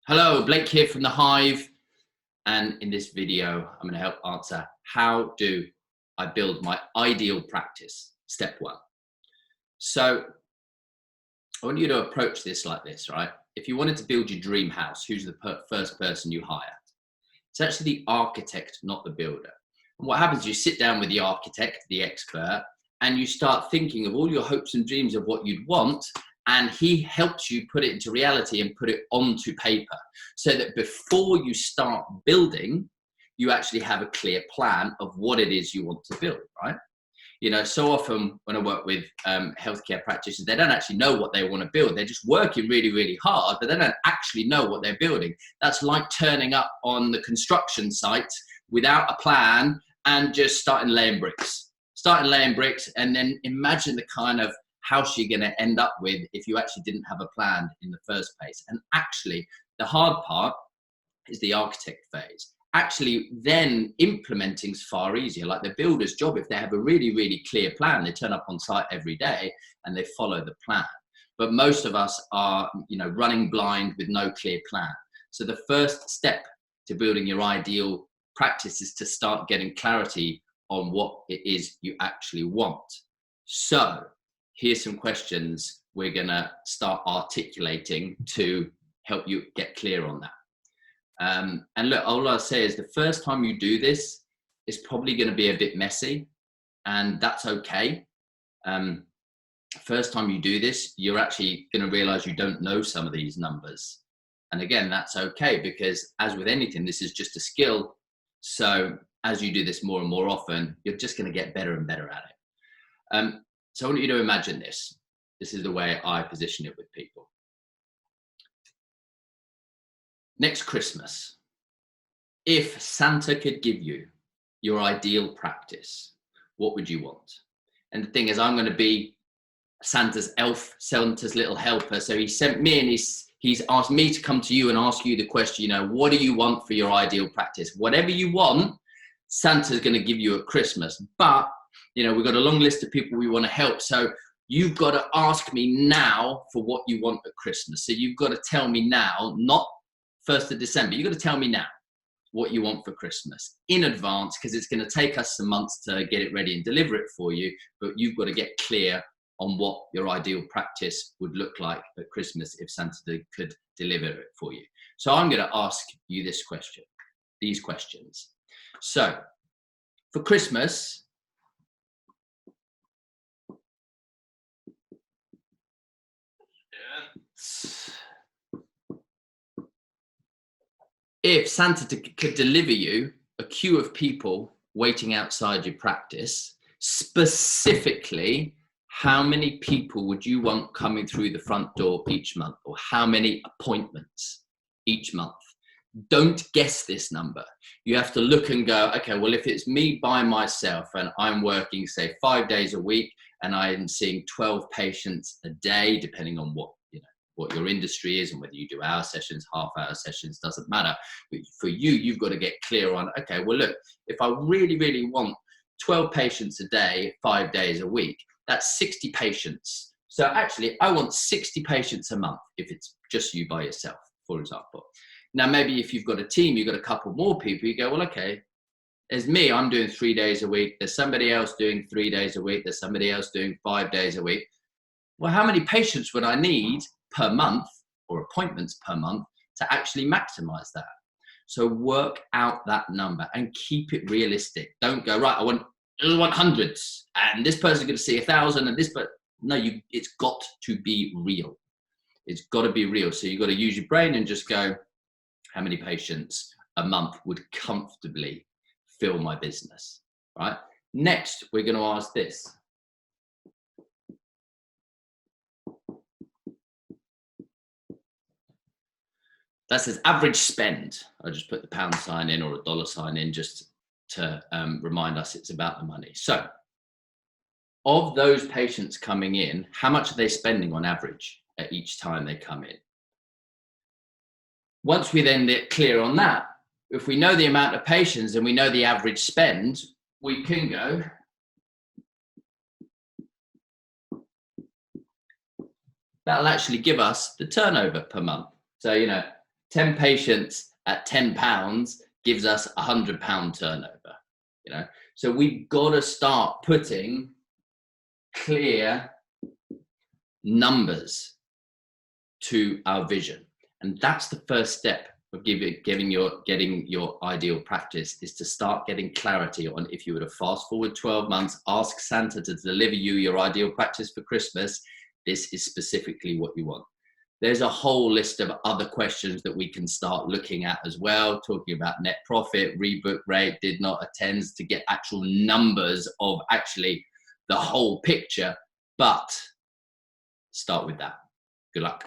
Hello, Blake here from The Hive, and in this video I'm going to help answer how do I build my ideal practice, step one. So I want you to approach this like this, right? If you wanted to build your dream house, who's the first person you hire? It's actually the architect, not the builder. And what happens is you sit down with the architect, the expert, and you start thinking of all your hopes and dreams of what you'd want, and he helps you put it into reality and put it onto paper so that before you start building, you actually have a clear plan of what it is you want to build, right? You know, so often when I work with healthcare practitioners, they don't actually know what they want to build. They're just working really, really hard, but they don't actually know what they're building. That's like turning up on the construction site without a plan and just starting laying bricks. And then imagine the kind of house you're going to end up with if you actually didn't have a plan in the first place. And actually, the hard part is the architect phase. Actually, then implementing is far easier. Like the builder's job, if they have a really, really clear plan, they turn up on site every day and they follow the plan. But most of us are, running blind with no clear plan. So the first step to building your ideal practice is to start getting clarity on what it is you actually want. So here's some questions we're going to start articulating to help you get clear on that. And look, all I'll say is the first time you do this, it's probably going to be a bit messy, and that's okay. First time you do this, you're actually going to realize you don't know some of these numbers. And again, that's okay, because as with anything, this is just a skill. So as you do this more and more often, you're just going to get better and better at it. So I want you to imagine this. This is the way I position it with people. Next Christmas, if Santa could give you your ideal practice, what would you want? And the thing is, I'm going to be Santa's elf, Santa's little helper. So he sent me and he's asked me to come to you and ask you the question, what do you want for your ideal practice? Whatever you want, Santa's going to give you at Christmas. But, we've got a long list of people we want to help. So you've got to ask me now for what you want at Christmas. So you've got to tell me now, not 1st of December. You've got to tell me now what you want for Christmas in advance, because it's going to take us some months to get it ready and deliver it for you. But you've got to get clear on what your ideal practice would look like at Christmas if Santa could deliver it for you. So I'm going to ask you these questions. So for Christmas, if Santa could deliver you a queue of people waiting outside your practice, specifically, how many people would you want coming through the front door each month, or how many appointments each month? Don't guess this number. You have to look and go, okay, well, if it's me by myself and I'm working, say, 5 days a week and I'm seeing 12 patients a day, depending on what your industry is and whether you do hour sessions, half-hour sessions, doesn't matter. But for you, you've got to get clear on, okay, well, look, if I really, really want 12 patients a day, 5 days a week, that's 60 patients. So actually, I want 60 patients a month if it's just you by yourself, for example. Now, maybe if you've got a team, you've got a couple more people, you go, well, okay, there's me, I'm doing 3 days a week. There's somebody else doing 3 days a week. There's somebody else doing 5 days a week. Well, how many patients would I need per month, or appointments per month, to actually maximize that? So work out that number and keep it realistic. Don't go, right, I want hundreds, and this person's going to see 1,000, and this, but no, it's got to be real. It's got to be real. So you've got to use your brain and just go, how many patients a month would comfortably fill my business, right? Next, we're going to ask this. That says average spend. I just put the pound sign in or a dollar sign in just to remind us it's about the money. So of those patients coming in, how much are they spending on average at each time they come in? Once we then get clear on that, if we know the amount of patients and we know the average spend, we can go, that'll actually give us the turnover per month. So, 10 patients at £10 gives us £100 turnover, you know? So we've got to start putting clear numbers to our vision. And that's the first step of getting your ideal practice, is to start getting clarity on, if you were to fast forward 12 months, ask Santa to deliver you your ideal practice for Christmas, this is specifically what you want. There's a whole list of other questions that we can start looking at as well, talking about net profit, rebook rate, did not attends, to get actual numbers of actually the whole picture. But start with that. Good luck.